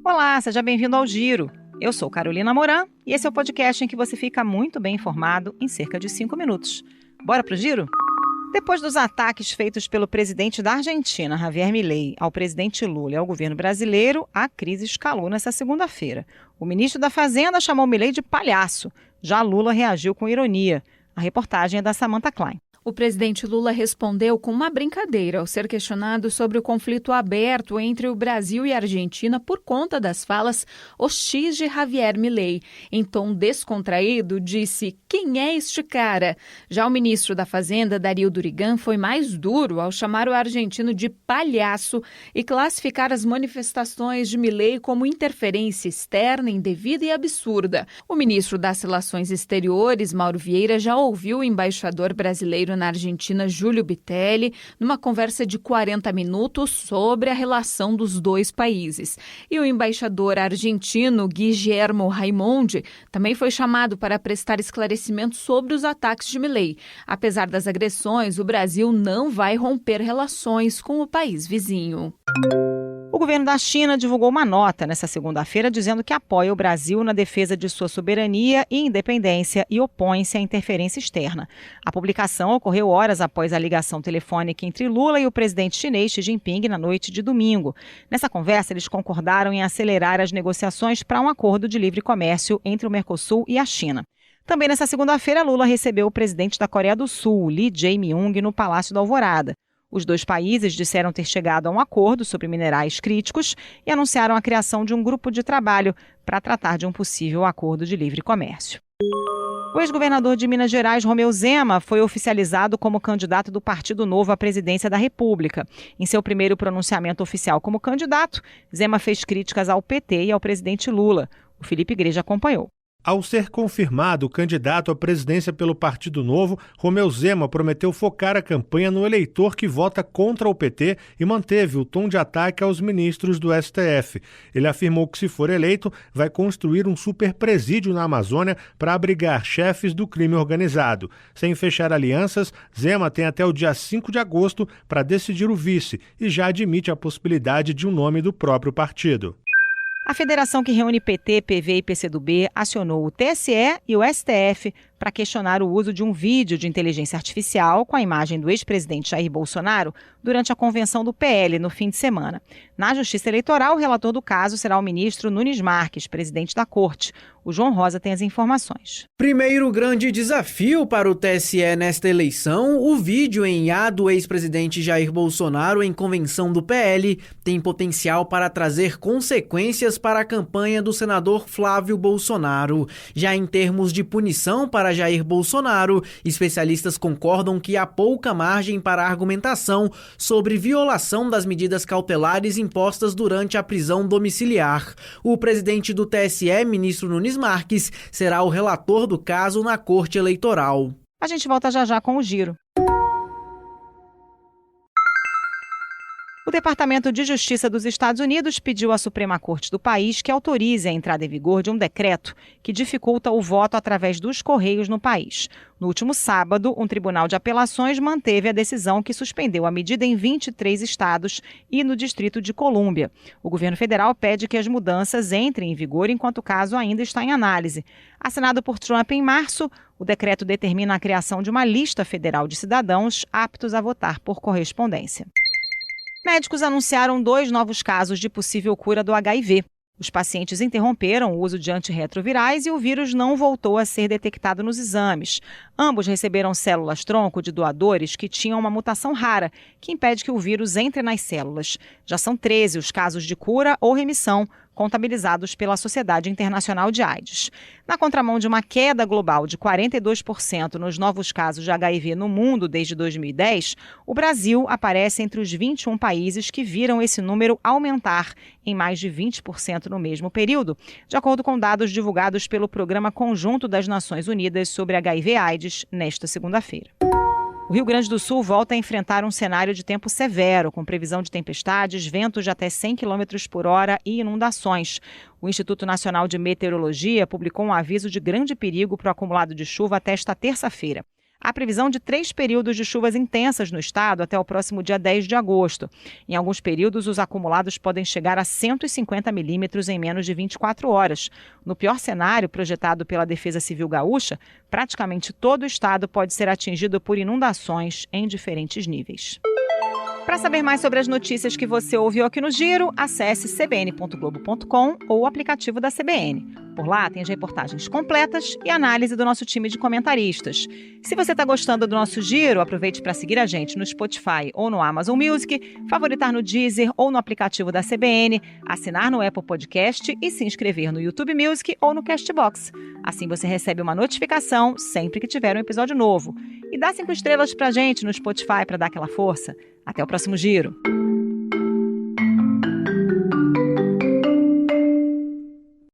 Olá, seja bem-vindo ao Giro. Eu sou Carolina Moran e esse é o podcast em que você fica muito bem informado em cerca de 5 minutos. Bora pro Giro? Depois dos ataques feitos pelo presidente da Argentina, Javier Milei, ao presidente Lula e ao governo brasileiro, a crise escalou nesta segunda-feira. O ministro da Fazenda chamou Milei de palhaço. Já Lula reagiu com ironia. A reportagem é da Samantha Klein. O presidente Lula respondeu com uma brincadeira ao ser questionado sobre o conflito aberto entre o Brasil e a Argentina por conta das falas hostis de Javier Milei. Em tom descontraído, disse: "Quem é este cara?" Já o ministro da Fazenda, Darío Durigan, foi mais duro ao chamar o argentino de palhaço e classificar as manifestações de Milei como interferência externa, indevida e absurda. O ministro das Relações Exteriores, Mauro Vieira, já ouviu o embaixador brasileiro na Argentina, Júlio Bitelli, numa conversa de 40 minutos sobre a relação dos dois países. E o embaixador argentino, Guillermo Raimondi, também foi chamado para prestar esclarecimentos sobre os ataques de Milei. Apesar das agressões, o Brasil não vai romper relações com o país vizinho. O governo da China divulgou uma nota nesta segunda-feira dizendo que apoia o Brasil na defesa de sua soberania e independência e opõe-se à interferência externa. A publicação ocorreu horas após a ligação telefônica entre Lula e o presidente chinês Xi Jinping na noite de domingo. Nessa conversa, eles concordaram em acelerar as negociações para um acordo de livre comércio entre o Mercosul e a China. Também nesta segunda-feira, Lula recebeu o presidente da Coreia do Sul, Lee Jae-myung, no Palácio da Alvorada. Os dois países disseram ter chegado a um acordo sobre minerais críticos e anunciaram a criação de um grupo de trabalho para tratar de um possível acordo de livre comércio. O ex-governador de Minas Gerais, Romeu Zema, foi oficializado como candidato do Partido Novo à presidência da República. Em seu primeiro pronunciamento oficial como candidato, Zema fez críticas ao PT e ao presidente Lula. O Felipe Igreja acompanhou. Ao ser confirmado o candidato à presidência pelo Partido Novo, Romeu Zema prometeu focar a campanha no eleitor que vota contra o PT e manteve o tom de ataque aos ministros do STF. Ele afirmou que, se for eleito, vai construir um superpresídio na Amazônia para abrigar chefes do crime organizado. Sem fechar alianças, Zema tem até o dia 5 de agosto para decidir o vice e já admite a possibilidade de um nome do próprio partido. A federação que reúne PT, PV e PCdoB acionou o TSE e o STF para questionar o uso de um vídeo de inteligência artificial com a imagem do ex-presidente Jair Bolsonaro durante a convenção do PL no fim de semana. Na Justiça Eleitoral, o relator do caso será o ministro Nunes Marques, presidente da Corte. O João Rosa tem as informações. Primeiro grande desafio para o TSE nesta eleição, o vídeo em IA do ex-presidente Jair Bolsonaro em convenção do PL tem potencial para trazer consequências para a campanha do senador Flávio Bolsonaro. Já em termos de punição para Jair Bolsonaro, especialistas concordam que há pouca margem para argumentação sobre violação das medidas cautelares impostas durante a prisão domiciliar. O presidente do TSE, ministro Nunes Marques, será o relator do caso na Corte Eleitoral. A gente volta já com o Giro. O Departamento de Justiça dos Estados Unidos pediu à Suprema Corte do país que autorize a entrada em vigor de um decreto que dificulta o voto através dos correios no país. No último sábado, um tribunal de apelações manteve a decisão que suspendeu a medida em 23 estados e no Distrito de Colômbia. O governo federal pede que as mudanças entrem em vigor enquanto o caso ainda está em análise. Assinado por Trump em março, o decreto determina a criação de uma lista federal de cidadãos aptos a votar por correspondência. Médicos anunciaram 2 novos casos de possível cura do HIV. Os pacientes interromperam o uso de antirretrovirais e o vírus não voltou a ser detectado nos exames. Ambos receberam células-tronco de doadores que tinham uma mutação rara, que impede que o vírus entre nas células. Já são 13 os casos de cura ou remissão contabilizados pela Sociedade Internacional de AIDS. Na contramão de uma queda global de 42% nos novos casos de HIV no mundo desde 2010, o Brasil aparece entre os 21 países que viram esse número aumentar em mais de 20% no mesmo período, de acordo com dados divulgados pelo Programa Conjunto das Nações Unidas sobre HIV/AIDS nesta segunda-feira. O Rio Grande do Sul volta a enfrentar um cenário de tempo severo, com previsão de tempestades, ventos de até 100 km por hora e inundações. O Instituto Nacional de Meteorologia publicou um aviso de grande perigo para o acumulado de chuva até esta terça-feira. Há previsão de 3 períodos de chuvas intensas no estado até o próximo dia 10 de agosto. Em alguns períodos, os acumulados podem chegar a 150 milímetros em menos de 24 horas. No pior cenário projetado pela Defesa Civil Gaúcha, praticamente todo o estado pode ser atingido por inundações em diferentes níveis. Para saber mais sobre as notícias que você ouviu aqui no Giro, acesse cbn.globo.com ou o aplicativo da CBN. Por lá tem as reportagens completas e análise do nosso time de comentaristas. Se você está gostando do nosso Giro, aproveite para seguir a gente no Spotify ou no Amazon Music, favoritar no Deezer ou no aplicativo da CBN, assinar no Apple Podcast e se inscrever no YouTube Music ou no Castbox. Assim você recebe uma notificação sempre que tiver um episódio novo. E dá 5 estrelas para a gente no Spotify para dar aquela força. Até o próximo Giro.